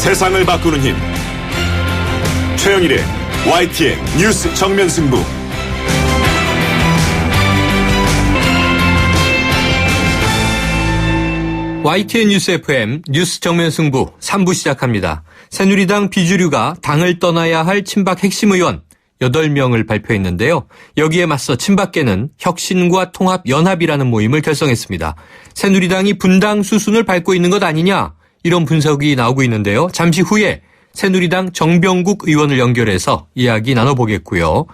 세상을 바꾸는 힘. 최영일의 YTN 뉴스 정면 승부. YTN 뉴스 FM 뉴스 정면 승부 3부 시작합니다. 새누리당 비주류가 당을 떠나야 할 친박 핵심 의원 8명을 발표했는데요. 여기에 맞서 친박계는 혁신과 통합연합이라는 모임을 결성했습니다. 새누리당이 분당 수순을 밟고 있는 것 아니냐, 이런 분석이 나오고 있는데요. 잠시 후에 새누리당 정병국 의원을 연결해서 이야기 나눠보겠고요.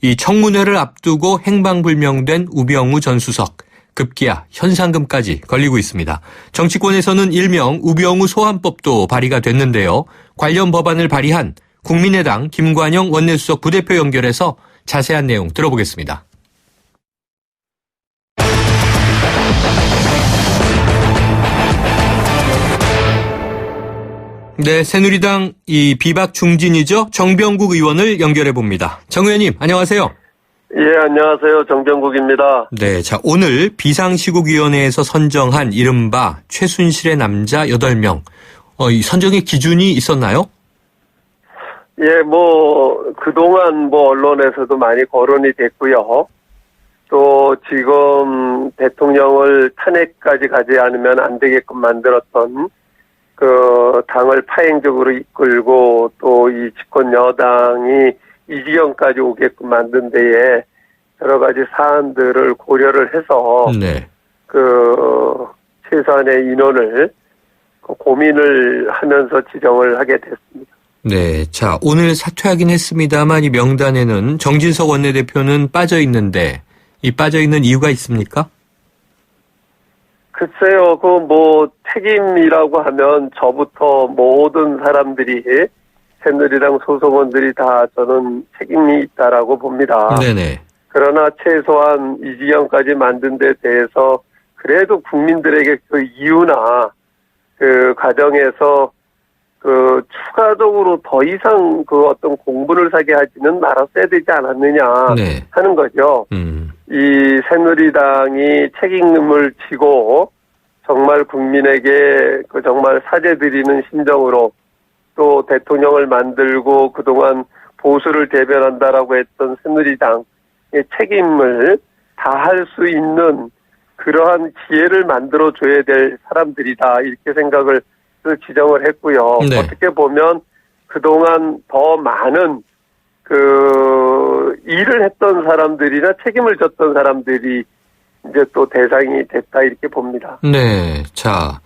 이 청문회를 앞두고 행방불명된 우병우 전 수석, 급기야 현상금까지 걸리고 있습니다. 정치권에서는 일명 우병우 소환법도 발의가 됐는데요. 관련 법안을 발의한 국민의당 김관영 원내수석 부대표 연결해서 자세한 내용 들어보겠습니다. 네, 새누리당 이 비박 중진이죠. 정병국 의원을 연결해 봅니다. 정 의원님, 안녕하세요. 예, 안녕하세요. 정병국입니다. 네, 자, 오늘 비상시국위원회에서 선정한 이른바 최순실의 남자 8명. 이 선정의 기준이 있었나요? 예, 그동안 언론에서도 많이 거론이 됐고요. 또 지금 대통령을 탄핵까지 가지 않으면 안 되게끔 만들었던 당을 파행적으로 이끌고 또 이 집권 여당이 이 지경까지 오게끔 만든 데에 여러 가지 사안들을 고려를 해서 네. 최소한의 인원을 고민을 하면서 지정을 하게 됐습니다. 네. 자, 오늘 사퇴하긴 했습니다만 이 명단에는 정진석 원내대표는 빠져 있는데 이 빠져 있는 이유가 있습니까? 글쎄요, 책임이라고 하면 저부터 모든 사람들이 새누리당 소속원들이 다 저는 책임이 있다라고 봅니다. 네네. 그러나 최소한 이 지경까지 만든 데 대해서 그래도 국민들에게 그 이유나 그 과정에서 추가적으로 더 이상 어떤 공분을 사게 하지는 말았어야 되지 않았느냐 네. 하는 거죠. 이 새누리당이 책임을 지고 정말 국민에게 정말 사죄드리는 심정으로 또 대통령을 만들고 그동안 보수를 대변한다라고 했던 새누리당의 책임을 다할 수 있는 그러한 기회를 만들어줘야 될 사람들이다, 이렇게 생각을 지정을 했고요. 네. 어떻게 보면 그동안 더 많은 일을 했던 사람들이나 책임을 졌던 사람들이 이제 또 대상이 됐다, 이렇게 봅니다. 네. 자,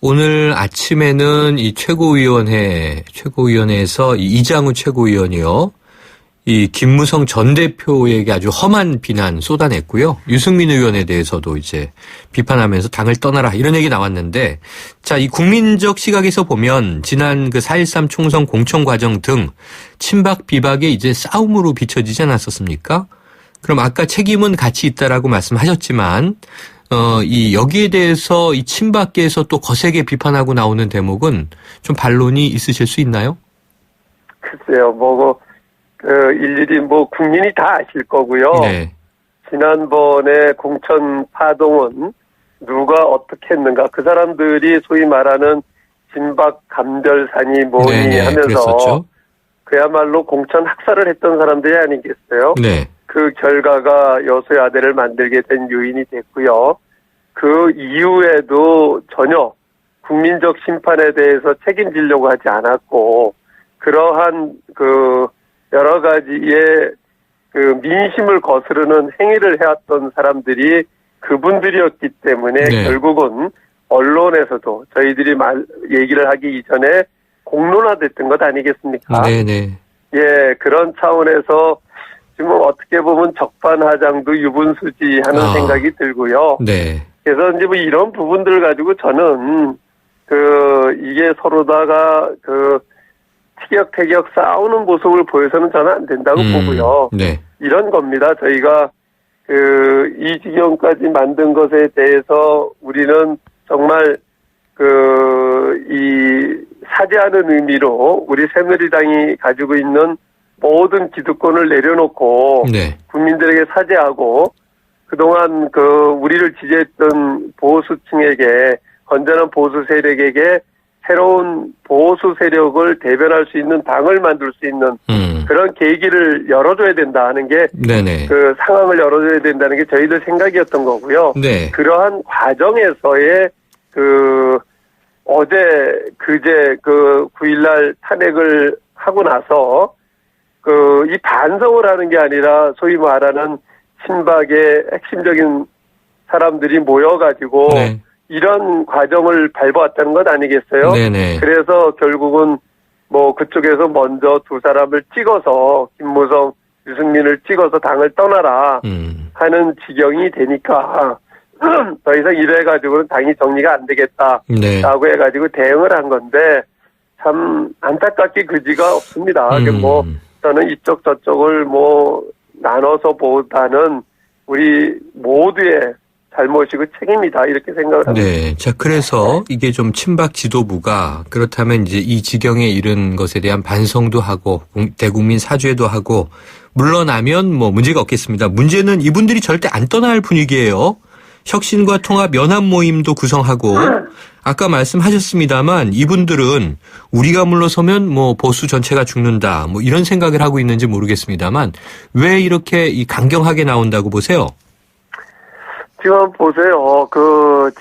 오늘 아침에는 이 최고위원회에서 이장우 최고위원이요, 이 김무성 전 대표에게 아주 험한 비난 쏟아냈고요. 유승민 의원에 대해서도 이제 비판하면서 당을 떠나라, 이런 얘기 나왔는데, 자, 이 국민적 시각에서 보면 지난 4.13 총선 공천 과정 등 친박 비박의 이제 싸움으로 비춰지지 않았었습니까? 그럼 아까 책임은 같이 있다라고 말씀하셨지만, 여기에 대해서 이 친박계에서 또 거세게 비판하고 나오는 대목은 좀 반론이 있으실 수 있나요? 글쎄요, 일일이 국민이 다 아실 거고요. 네. 지난번에 공천 파동은 누가 어떻게 했는가, 그 사람들이 소위 말하는 진박 감별사니 뭐니 네네, 하면서 그랬었죠. 그야말로 공천 학살을 했던 사람들이 아니겠어요? 네. 그 결과가 여소야대를 만들게 된 요인이 됐고요. 그 이후에도 전혀 국민적 심판에 대해서 책임지려고 하지 않았고, 그러한 여러 가지의 민심을 거스르는 행위를 해왔던 사람들이 그분들이었기 때문에 네. 결국은 언론에서도 저희들이 얘기를 하기 이전에 공론화됐던 것 아니겠습니까? 네네. 예, 그런 차원에서 지금 어떻게 보면 적반하장도 유분수지 하는 생각이 들고요. 네. 그래서 이제 이런 부분들을 가지고 저는 이게 서로다가 티격태격 싸우는 모습을 보여서는 저는 안 된다고 보고요. 네. 이런 겁니다. 저희가 이 지경까지 만든 것에 대해서 우리는 정말 이 사죄하는 의미로 우리 새누리당이 가지고 있는 모든 기득권을 내려놓고 네. 국민들에게 사죄하고 그동안 우리를 지지했던 보수층에게, 건전한 보수 세력에게 새로운 보수 세력을 대변할 수 있는 당을 만들 수 있는 그런 계기를 열어줘야 된다 하는 게 네네. 그 상황을 열어줘야 된다는 게 저희들 생각이었던 거고요. 네. 그러한 과정에서의 어제 그제 9일날 탄핵을 하고 나서 이 반성을 하는 게 아니라 소위 말하는 친박의 핵심적인 사람들이 모여가지고 네. 이런 과정을 밟아왔다는 것 아니겠어요? 네네. 그래서 결국은 그쪽에서 먼저 두 사람을 찍어서 김무성, 유승민을 찍어서 당을 떠나라 하는 지경이 되니까 더 이상 이래가지고는 당이 정리가 안 되겠다라고 네. 해가지고 대응을 한 건데 참 안타깝게 그지가 없습니다. 저는 이쪽 저쪽을 나눠서 보다는 우리 모두의 잘못이고 책임이다 이렇게 생각을 합니다. 네. 자, 그래서 이게 좀 친박 지도부가 그렇다면 이제 이 지경에 이른 것에 대한 반성도 하고 대국민 사죄도 하고 물러나면 문제가 없겠습니다. 문제는 이분들이 절대 안 떠날 분위기예요. 혁신과 통합 연합 모임도 구성하고 아까 말씀하셨습니다만 이분들은 우리가 물러서면 보수 전체가 죽는다 이런 생각을 하고 있는지 모르겠습니다만 왜 이렇게 강경하게 나온다고 보세요? 지금 보세요.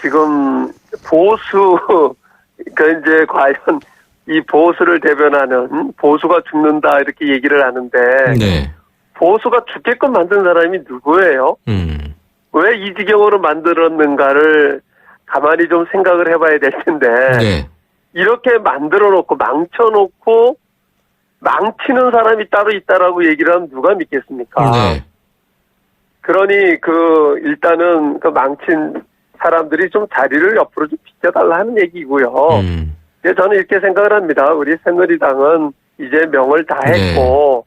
지금 보수, 이제 과연 이 보수를 대변하는 보수가 죽는다 이렇게 얘기를 하는데. 네. 보수가 죽게끔 만든 사람이 누구예요? 왜 이 지경으로 만들었는가를 가만히 좀 생각을 해봐야 될 텐데. 네. 이렇게 만들어 놓고 망쳐놓고 망치는 사람이 따로 있다라고 얘기를 하면 누가 믿겠습니까? 네. 그러니 일단은 망친 사람들이 좀 자리를 옆으로 좀 비켜달라 하는 얘기고요. 저는 이렇게 생각을 합니다. 우리 새누리당은 이제 명을 다 했고,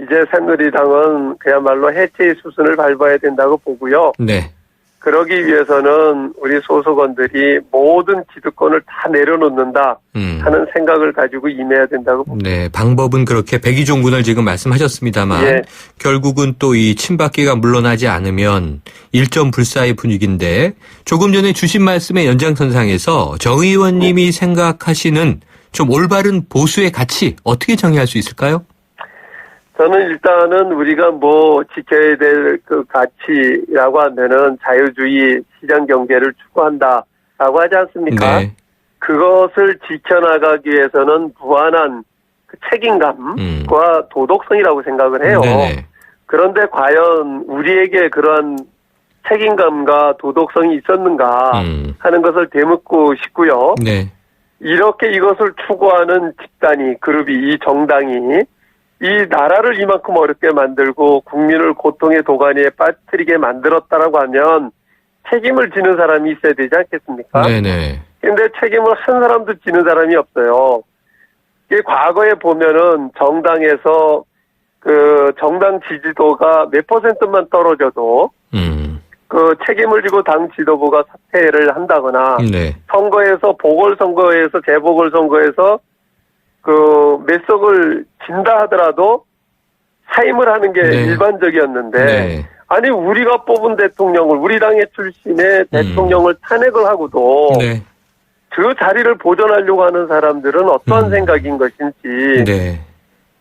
이제 새누리당은 그야말로 해체의 수순을 밟아야 된다고 보고요. 네. 그러기 위해서는 우리 소속원들이 모든 기득권을 다 내려놓는다 하는 생각을 가지고 임해야 된다고 봅니다. 네, 방법은 그렇게 백의종군을 지금 말씀하셨습니다만 예. 결국은 또 이 친박계가 물러나지 않으면 일점불사의 분위기인데 조금 전에 주신 말씀의 연장선상에서 정 의원님이 생각하시는 좀 올바른 보수의 가치 어떻게 정의할 수 있을까요? 저는 일단은 우리가 지켜야 될 가치라고 하면은 자유주의 시장 경제를 추구한다라고 하지 않습니까? 네. 그것을 지켜나가기 위해서는 무한한 책임감과 도덕성이라고 생각을 해요. 네네. 그런데 과연 우리에게 그러한 책임감과 도덕성이 있었는가 하는 것을 되묻고 싶고요. 네. 이렇게 이것을 추구하는 집단이, 그룹이, 이 정당이 이 나라를 이만큼 어렵게 만들고 국민을 고통의 도가니에 빠뜨리게 만들었다라고 하면 책임을 지는 사람이 있어야 되지 않겠습니까? 네네. 근데 책임을 한 사람도 지는 사람이 없어요. 이게 과거에 보면은 정당에서 정당 지지도가 몇 %만 떨어져도 책임을 지고 당 지도부가 사퇴를 한다거나 네. 선거에서 보궐선거에서 재보궐선거에서 몇 석을 진다 하더라도 사임을 하는 게 네. 일반적이었는데 네. 아니 우리가 뽑은 대통령을 우리 당의 출신의 대통령을 탄핵을 하고도 네. 그 자리를 보존하려고 하는 사람들은 어떠한 생각인 것인지 네.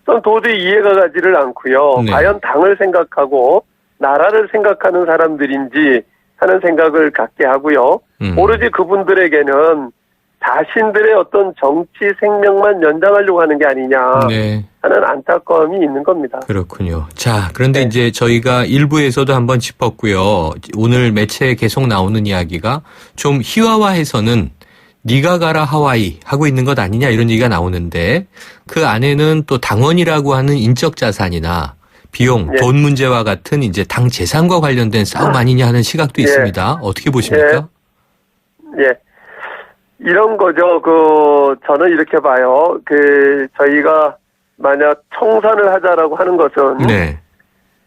전 도저히 이해가 가지를 않고요. 네. 과연 당을 생각하고 나라를 생각하는 사람들인지 하는 생각을 갖게 하고요. 오로지 그분들에게는 자신들의 어떤 정치 생명만 연장하려고 하는 게 아니냐 네. 하는 안타까움이 있는 겁니다. 그렇군요. 자, 그런데 네. 이제 저희가 일부에서도 한번 짚었고요. 오늘 매체에 계속 나오는 이야기가 좀 희화화해서는 네가 가라 하와이 하고 있는 것 아니냐 이런 얘기가 나오는데 그 안에는 또 당원이라고 하는 인적 자산이나 비용, 네. 돈 문제와 같은 이제 당 재산과 관련된 싸움 아니냐 하는 시각도 네. 있습니다. 어떻게 보십니까? 네. 이런 거죠. 저는 이렇게 봐요. 저희가 만약 청산을 하자라고 하는 것은 네.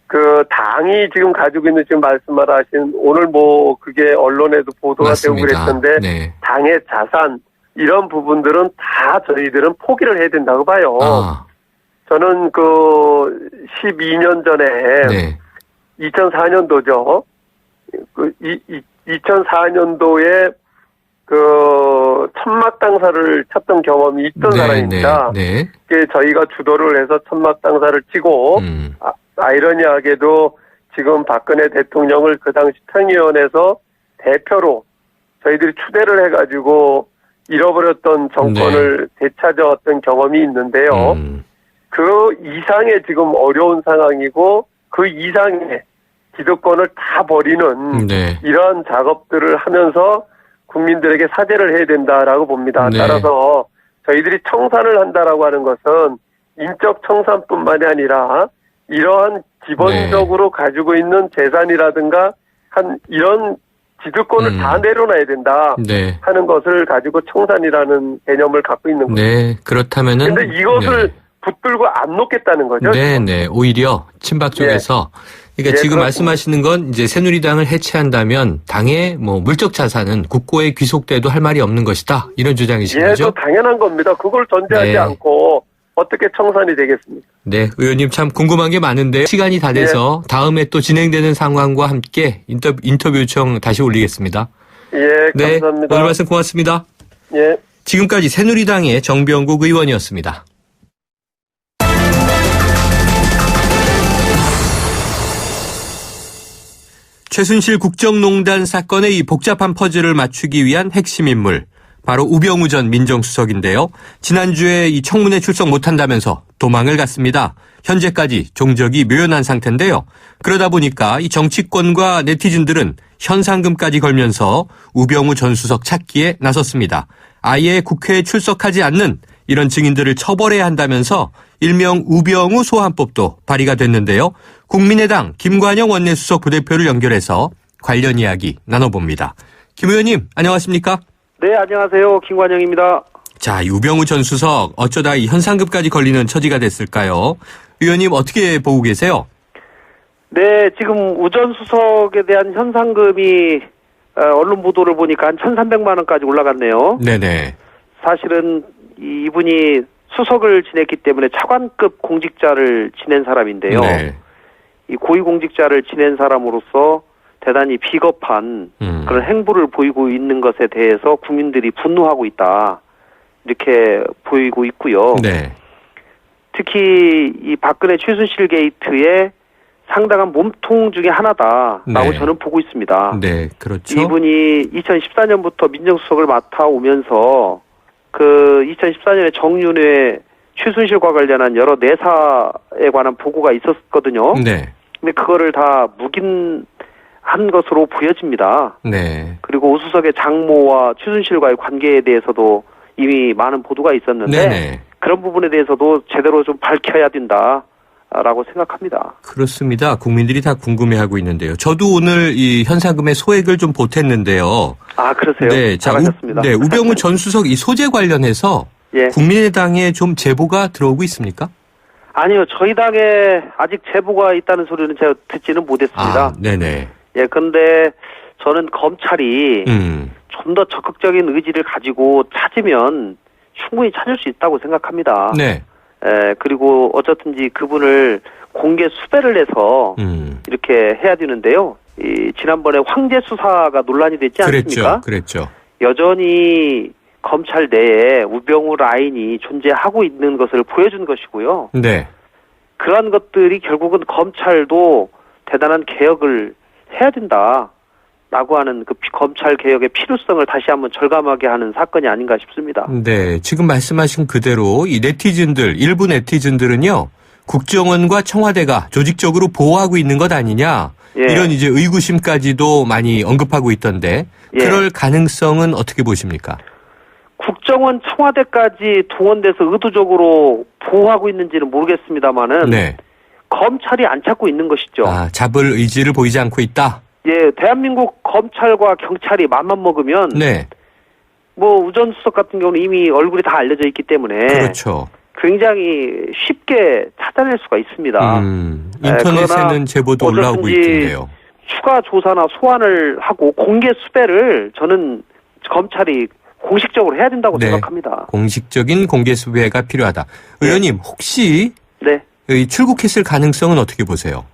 당이 지금 가지고 있는 지금 말씀하신 오늘 그게 언론에도 보도가 맞습니다. 되고 그랬던데 네. 당의 자산 이런 부분들은 다 저희들은 포기를 해야 된다고 봐요. 저는 12년 전에 네. 2004년도죠. 2004년도에 천막 당사를 쳤던 경험이 있던 사람입니다. 네. 저희가 주도를 해서 천막 당사를 치고, 아이러니하게도 지금 박근혜 대통령을 그 당시 평의원에서 대표로 저희들이 추대를 해가지고 잃어버렸던 정권을 되찾아왔던 경험이 있는데요. 그 이상의 지금 어려운 상황이고 그 이상의 기득권을 다 버리는 이러한 작업들을 하면서 국민들에게 사죄를 해야 된다라고 봅니다. 따라서 저희들이 청산을 한다라고 하는 것은 인적 청산뿐만이 아니라 이러한 기본적으로 가지고 있는 재산이라든가 이런 기득권을 다 내려놔야 된다 하는 것을 가지고 청산이라는 개념을 갖고 있는 거죠. 네, 그렇다면은. 근데 이것을 붙들고 안 놓겠다는 거죠. 네. 오히려 친박 쪽에서. 그러니까 지금 그렇습니다. 말씀하시는 건 이제 새누리당을 해체한다면 당의 뭐 물적 자산은 국고에 귀속돼도 할 말이 없는 것이다. 이런 주장이신 거죠? 당연한 겁니다. 그걸 전제하지 않고 어떻게 청산이 되겠습니다. 네, 의원님 참 궁금한 게 많은데요. 시간이 다 돼서 다음에 또 진행되는 상황과 함께 인터뷰 요청 다시 올리겠습니다. 감사합니다. 오늘 말씀 고맙습니다. 지금까지 새누리당의 정병국 의원이었습니다. 최순실 국정농단 사건의 이 복잡한 퍼즐을 맞추기 위한 핵심 인물, 바로 우병우 전 민정수석인데요. 지난주에 이 청문회 출석 못한다면서 도망을 갔습니다. 현재까지 종적이 묘연한 상태인데요. 그러다 보니까 이 정치권과 네티즌들은 현상금까지 걸면서 우병우 전 수석 찾기에 나섰습니다. 아예 국회에 출석하지 않는 이런 증인들을 처벌해야 한다면서 일명 우병우 소환법도 발의가 됐는데요. 국민의당 김관영 원내수석 부대표를 연결해서 관련 이야기 나눠봅니다. 김 의원님, 안녕하십니까? 네, 안녕하세요. 김관영입니다. 자, 우병우 전 수석 어쩌다 이 현상금까지 걸리는 처지가 됐을까요? 의원님 어떻게 보고 계세요? 네, 지금 우 전 수석에 대한 현상금이 언론 보도를 보니까 한 1,300만 원까지 올라갔네요. 네네. 사실은 이분이 수석을 지냈기 때문에 차관급 공직자를 지낸 사람인데요. 이 고위공직자를 지낸 사람으로서 대단히 비겁한 그런 행보를 보이고 있는 것에 대해서 국민들이 분노하고 있다. 이렇게 보이고 있고요. 특히 이 박근혜 최순실 게이트의 상당한 몸통 중에 하나다라고 저는 보고 있습니다. 네, 그렇죠. 이분이 2014년부터 민정수석을 맡아오면서 그 2014년에 정윤회 최순실과 관련한 여러 내사에 관한 보고가 있었거든요. 근데 그거를 다 묵인한 것으로 보여집니다. 그리고 우 수석의 장모와 최순실과의 관계에 대해서도 이미 많은 보도가 있었는데 그런 부분에 대해서도 제대로 좀 밝혀야 된다라고 생각합니다. 그렇습니다. 국민들이 다 궁금해하고 있는데요. 저도 오늘 이 현상금의 소액을 좀 보탰는데요. 아, 그러세요? 네, 잘하셨습니다. 우병우 전 수석 이 소재 관련해서 국민의당에 좀 제보가 들어오고 있습니까? 아니요, 저희 당에 아직 제보가 있다는 소리는 제가 듣지는 못했습니다. 그런데 저는 검찰이 좀 더 적극적인 의지를 가지고 찾으면 충분히 찾을 수 있다고 생각합니다. 그리고 어쨌든지 그분을 공개 수배를 해서 이렇게 해야 되는데요. 지난번에 황제 수사가 논란이 됐지 않습니까? 그랬죠. 여전히 검찰 내에 우병우 라인이 존재하고 있는 것을 보여준 것이고요. 그러한 것들이 결국은 검찰도 대단한 개혁을 해야 된다라고 하는 그 검찰 개혁의 필요성을 다시 한번 절감하게 하는 사건이 아닌가 싶습니다. 지금 말씀하신 그대로 이 일부 네티즌들은요, 국정원과 청와대가 조직적으로 보호하고 있는 것 아니냐, 이런 이제 의구심까지도 많이 언급하고 있던데, 그럴 가능성은 어떻게 보십니까? 국정원, 청와대까지 동원돼서 의도적으로 보호하고 있는지는 모르겠습니다만은 검찰이 안 찾고 있는 것이죠. 잡을 의지를 보이지 않고 있다? 대한민국 검찰과 경찰이 맘만 먹으면 우 전 수석 같은 경우는 이미 얼굴이 다 알려져 있기 때문에 굉장히 쉽게 찾아낼 수가 있습니다. 인터넷에는 제보도 올라오고 있던데요. 추가 조사나 소환을 하고 공개 수배를 저는 검찰이 공식적으로 해야 된다고 생각합니다. 공식적인 공개 수배가 필요하다. 의원님, 혹시 출국했을 가능성은 어떻게 보세요?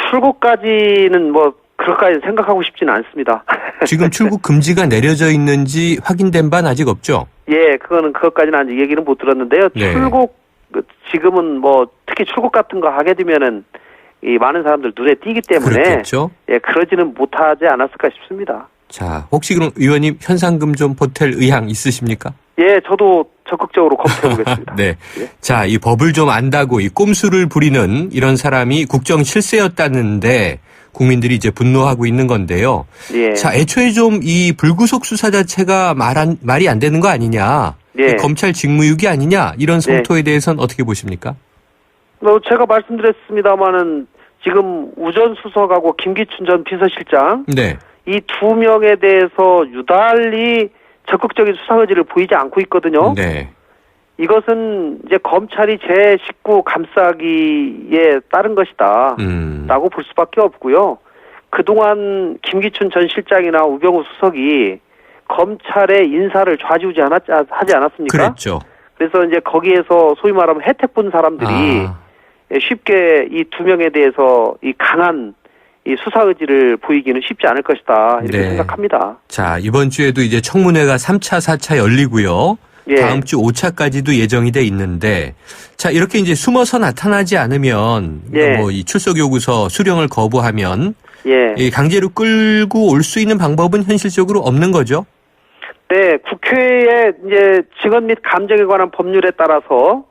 출국까지는 그럴까 생각하고 싶지는 않습니다. 지금 출국 금지가 내려져 있는지 확인된 바는 아직 없죠? 예, 그것까지는 아직 얘기는 못 들었는데요. 네. 지금은 뭐 특히 출국 같은 거 하게 되면은 이 많은 사람들 눈에 띄기 때문에 그렇겠죠? 예, 그러지는 못하지 않았을까 싶습니다. 자, 혹시 그럼 의원님 현상금 좀 보탤 의향 있으십니까? 예, 저도 적극적으로 검토해 보겠습니다. 네. 예. 자, 이 법을 좀 안다고 이 꼼수를 부리는 이런 사람이 국정 실세였다는데 국민들이 이제 분노하고 있는 건데요. 예. 자, 애초에 좀 이 불구속 수사 자체가 말이 안 되는 거 아니냐. 예. 검찰 직무유기 아니냐. 이런 성토에 대해서는 어떻게 보십니까? 제가 말씀드렸습니다마는 지금 우전 수석하고 김기춘 전 비서실장 네. 이 두 명에 대해서 유달리 적극적인 수사 의지를 보이지 않고 있거든요. 네. 이것은 이제 검찰이 제 식구 감싸기에 따른 것이다. 라고 볼 수밖에 없고요. 그동안 김기춘 전 실장이나 우병우 수석이 검찰의 인사를 좌지우지하지 않았습니까? 그랬죠. 그래서 이제 거기에서 소위 말하면 혜택 본 사람들이 쉽게 이 두 명에 대해서 이 강한 이 수사 의지를 보이기는 쉽지 않을 것이다. 이렇게 네. 생각합니다. 자, 이번 주에도 이제 청문회가 3차, 4차 열리고요. 예. 다음 주 5차까지도 예정이 돼 있는데, 자, 이렇게 이제 숨어서 나타나지 않으면, 예. 뭐 이 출석 요구서 수령을 거부하면, 예. 이 강제로 끌고 올 수 있는 방법은 현실적으로 없는 거죠? 네, 국회에 이제 증언 및 감정에 관한 법률에 따라서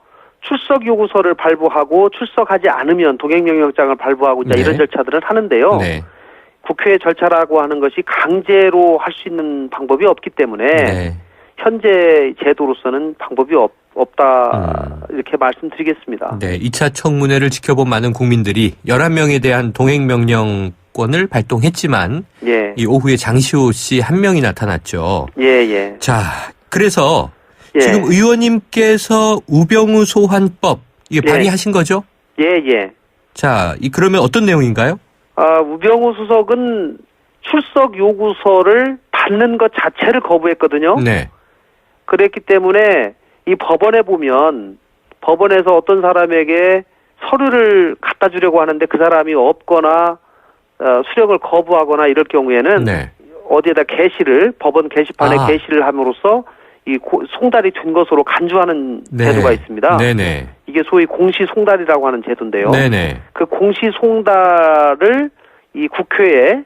출석 요구서를 발부하고 출석하지 않으면 동행명령장을 발부하고 이제 네. 이런 절차들을 하는데요. 네. 국회 절차라고 하는 것이 강제로 할 수 있는 방법이 없기 때문에 네. 현재 제도로서는 방법이 없다 이렇게 말씀드리겠습니다. 네. 2차 청문회를 지켜본 많은 국민들이 11명에 대한 동행명령권을 발동했지만, 예. 이 오후에 장시호 씨 한 명이 나타났죠. 예, 예. 자, 그래서 예. 지금 의원님께서 우병우 소환법 이게 예. 발의하신 거죠? 예, 예. 자, 그러면 어떤 내용인가요? 우병우 수석은 출석 요구서를 받는 것 자체를 거부했거든요. 네. 그랬기 때문에 이 법원에 보면 법원에서 어떤 사람에게 서류를 갖다 주려고 하는데 그 사람이 없거나 수령을 거부하거나 이럴 경우에는 네. 어디에다 게시를 법원 게시판에 게시를 함으로써 이 송달이 된 것으로 간주하는 네. 제도가 있습니다. 네네. 이게 소위 공시 송달이라고 하는 제도인데요. 네네. 그 공시 송달을 이 국회에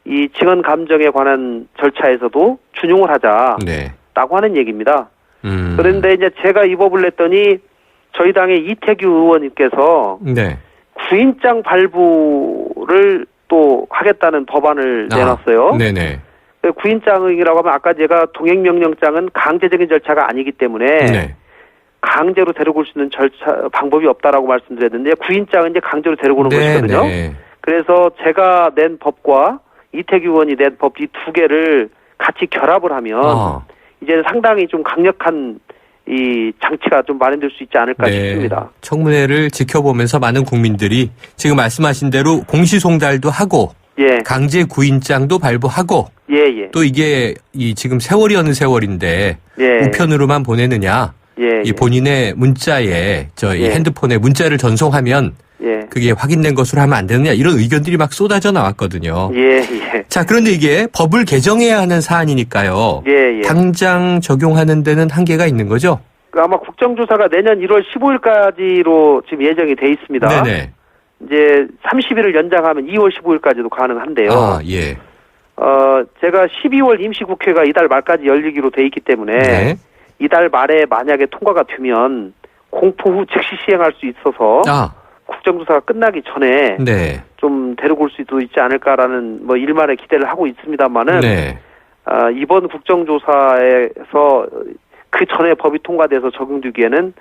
이 증언 감정에 관한 절차에서도 준용을 하자라고 네. 하는 얘기입니다. 그런데 이제 제가 이 법을 냈더니 저희 당의 이태규 의원님께서 네. 구인장 발부를 또 하겠다는 법안을 내놨어요. 네네. 구인장이라고 하면 아까 제가 동행명령장은 강제적인 절차가 아니기 때문에 네. 강제로 데리고 올 수 있는 방법이 없다라고 말씀드렸는데 구인장은 이제 강제로 데리고 오는 것이거든요. 네. 그래서 제가 낸 법과 이태규 의원이 낸 법 이 두 개를 같이 결합을 하면 이제 상당히 좀 강력한 이 장치가 좀 마련될 수 있지 않을까 싶습니다. 청문회를 지켜보면서 많은 국민들이 지금 말씀하신 대로 공시송달도 하고 예. 강제 구인장도 발부하고 예. 또 이게 이 지금 세월이 어느 세월인데 예. 우편으로만 보내느냐 이 본인의 문자에 이 핸드폰에 문자를 전송하면 그게 확인된 것으로 하면 안 되느냐 이런 의견들이 막 쏟아져 나왔거든요. 자, 그런데 이게 법을 개정해야 하는 사안이니까요. 당장 적용하는 데는 한계가 있는 거죠? 아마 국정조사가 내년 1월 15일까지로 지금 예정이 돼 있습니다. 네네. 이제 30일을 연장하면 2월 15일까지도 가능한데요. 예. 제가 12월 임시국회가 이달 말까지 열리기로 돼 있기 때문에 이달 말에 만약에 통과가 되면 공포 후 즉시 시행할 수 있어서 국정조사가 끝나기 전에 좀 데리고 올 수도 있지 않을까라는 뭐 일말의 기대를 하고 있습니다만은 이번 국정조사에서 그 전에 법이 통과돼서 적용되기에는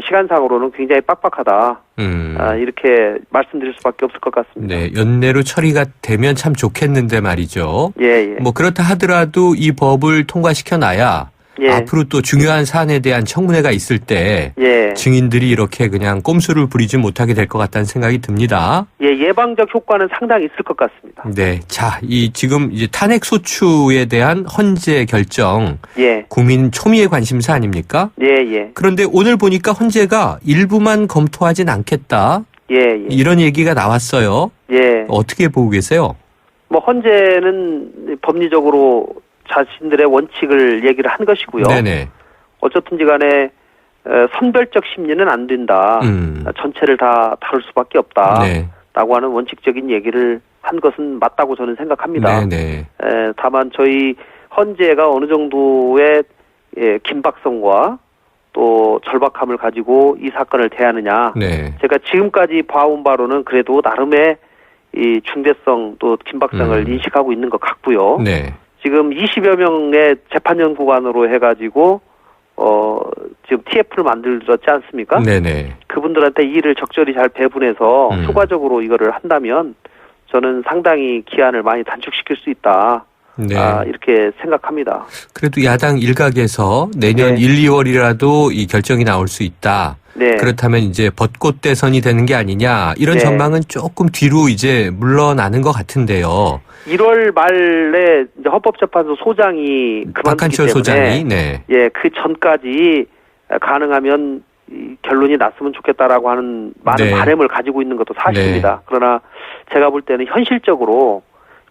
시간상으로는 굉장히 빡빡하다. 이렇게 말씀드릴 수밖에 없을 것 같습니다. 네, 연내로 처리가 되면 참 좋겠는데 말이죠. 뭐 그렇다 하더라도 이 법을 통과시켜놔야 앞으로 또 중요한 사안에 대한 청문회가 있을 때 증인들이 이렇게 그냥 꼼수를 부리지 못하게 될 것 같다는 생각이 듭니다. 예방적 효과는 상당히 있을 것 같습니다. 네, 자, 지금 이제 탄핵 소추에 대한 헌재 결정, 국민 초미의 관심사 아닙니까? 그런데 오늘 보니까 헌재가 일부만 검토하진 않겠다. 이런 얘기가 나왔어요. 어떻게 보고 계세요? 뭐 헌재는 법리적으로 자신들의 원칙을 얘기를 한 것이고요. 네네. 어쨌든지 간에 선별적 심리는 안 된다. 전체를 다 다룰 수밖에 없다. 네. 라고 하는 원칙적인 얘기를 한 것은 맞다고 저는 생각합니다. 네네. 다만 저희 헌재가 어느 정도의 긴박성과 또 절박함을 가지고 이 사건을 대하느냐. 네. 제가 지금까지 봐온 바로는 그래도 나름의 이 중대성 또 긴박성을 인식하고 있는 것 같고요. 네. 지금 20여 명의 재판연구관으로 해가지고 지금 TF를 만들었지 않습니까? 네네. 그분들한테 일을 적절히 잘 배분해서 효과적으로 이거를 한다면 저는 상당히 기한을 많이 단축시킬 수 있다. 네. 이렇게 생각합니다. 그래도 야당 일각에서 내년 네. 1, 2월이라도 이 결정이 나올 수 있다. 네. 그렇다면 이제 벚꽃 대선이 되는 게 아니냐 이런 네. 전망은 조금 뒤로 이제 물러나는 것 같은데요. 1월 말에 이제 헌법재판소 소장이 그만두기 박한철 때문에 소장이 네. 예, 그 전까지 가능하면 이 결론이 났으면 좋겠다라고 하는 많은 네. 바람을 가지고 있는 것도 사실입니다. 그러나 제가 볼 때는 현실적으로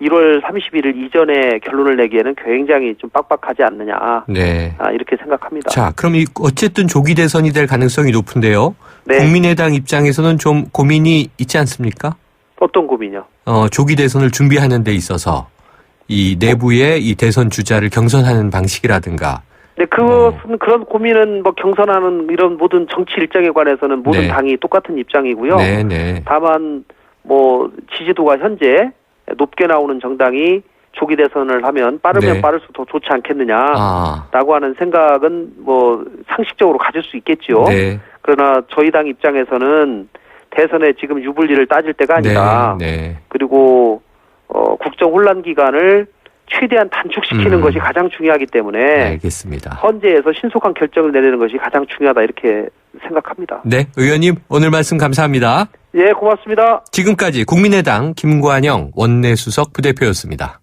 1월 31일 이전에 결론을 내기에는 굉장히 좀 빡빡하지 않느냐. 네. 이렇게 생각합니다. 자, 그럼 어쨌든 조기 대선이 될 가능성이 높은데요. 네. 국민의당 입장에서는 좀 고민이 있지 않습니까? 어떤 고민이요? 조기 대선을 준비하는 데 있어서 이 내부의 이 대선 주자를 경선하는 방식이라든가. 네, 그것은 그런 고민은 뭐 경선하는 이런 모든 정치 일정에 관해서는 모든 네. 당이 똑같은 입장이고요. 네, 네. 다만 뭐 지지도가 현재 높게 나오는 정당이 조기 대선을 하면 빠르면 네. 빠를수록 더 좋지 않겠느냐라고 하는 생각은 뭐 상식적으로 가질 수 있겠죠. 네. 그러나 저희 당 입장에서는 대선에 지금 유불리를 따질 때가 아니다. 네. 네. 그리고 국정 혼란 기간을 최대한 단축시키는 것이 가장 중요하기 때문에 알겠습니다. 헌재에서 신속한 결정을 내리는 것이 가장 중요하다 이렇게 생각합니다. 네, 의원님 오늘 말씀 감사합니다. 예, 고맙습니다. 지금까지 국민의당 김관영 원내수석 부대표였습니다.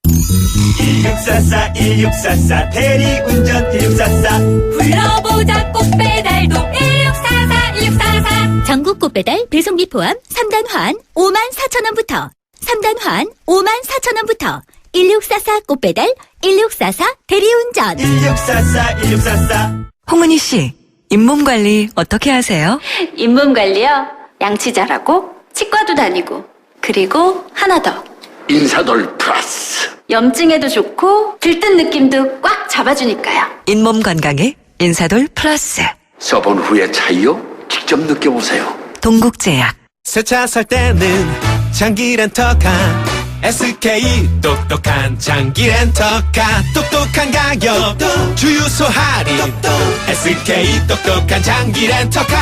1644 1644 대리운전 1644 불러보자 꽃배달도 1644 1644 전국 꽃배달 배송비 포함 3단 환 54,000원부터 3단 환 54,000원부터 1644 꽃배달 1644 대리운전 1644 1644 홍은희 씨, 잇몸 관리 어떻게 하세요? 잇몸 관리요? 양치 잘하고 치과도 다니고 그리고 하나 더 인사돌 플러스 염증에도 좋고 들뜬 느낌도 꽉 잡아주니까요. 잇몸 건강에 인사돌 플러스. 써본 후의 차이요? 직접 느껴보세요. 동국제약. 새 차 살 때는 장기 렌터카 SK 똑똑한 장기 렌터카 똑똑한 가격 주유소 할인 SK 똑똑한 장기 렌터카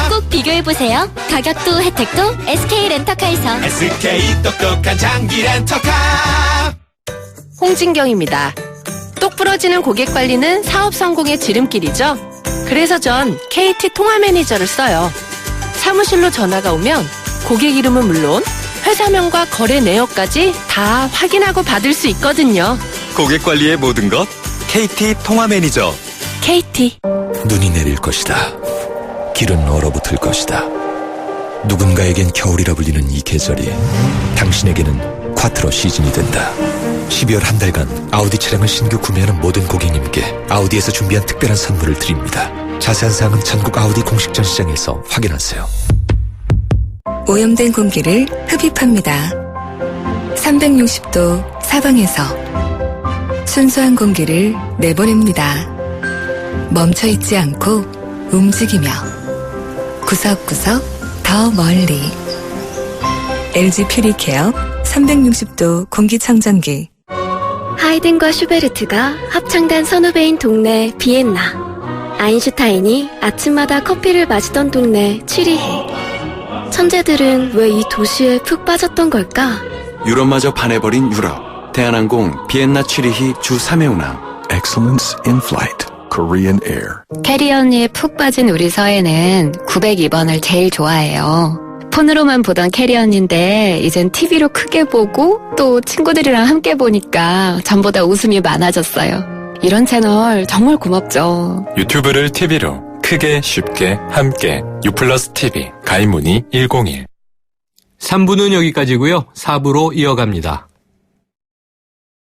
꼭 비교해보세요. 가격도 혜택도 SK 렌터카에서 SK 똑똑한 장기 렌터카 홍진경입니다. 똑 부러지는 고객 관리는 사업 성공의 지름길이죠. 그래서 전 KT 통화 매니저를 써요. 사무실로 전화가 오면 고객 이름은 물론 회사명과 거래 내역까지 다 확인하고 받을 수 있거든요. 고객 관리의 모든 것 KT 통화 매니저. KT. 눈이 내릴 것이다. 길은 얼어붙을 것이다. 누군가에겐 겨울이라 불리는 이 계절이 당신에게는 콰트로 시즌이 된다. 12월 한 달간 아우디 차량을 신규 구매하는 모든 고객님께 아우디에서 준비한 특별한 선물을 드립니다. 자세한 사항은 전국 아우디 공식 전시장에서 확인하세요. 오염된 공기를 흡입합니다. 360도 사방에서 순수한 공기를 내보냅니다. 멈춰있지 않고 움직이며 구석구석 더 멀리 LG 퓨리케어 360도 공기청정기. 하이든과 슈베르트가 합창단 선후배인 동네 비엔나. 아인슈타인이 아침마다 커피를 마시던 동네 취리히. 천재들은 왜 이 도시에 푹 빠졌던 걸까? 유럽마저 반해버린 유럽. 대한항공 비엔나 취리히 주 3회 운항. Excellence in Flight, Korean Air. 캐리언에 푹 빠진 우리 서해는 902번을 제일 좋아해요. 폰으로만 보던 캐리언인데 이젠 TV로 크게 보고 또 친구들이랑 함께 보니까 전보다 웃음이 많아졌어요. 이런 채널 정말 고맙죠. 유튜브를 TV로 크게 쉽게 함께 U+TV 가입 문의 101. 3부는 여기까지고요. 4부로 이어갑니다.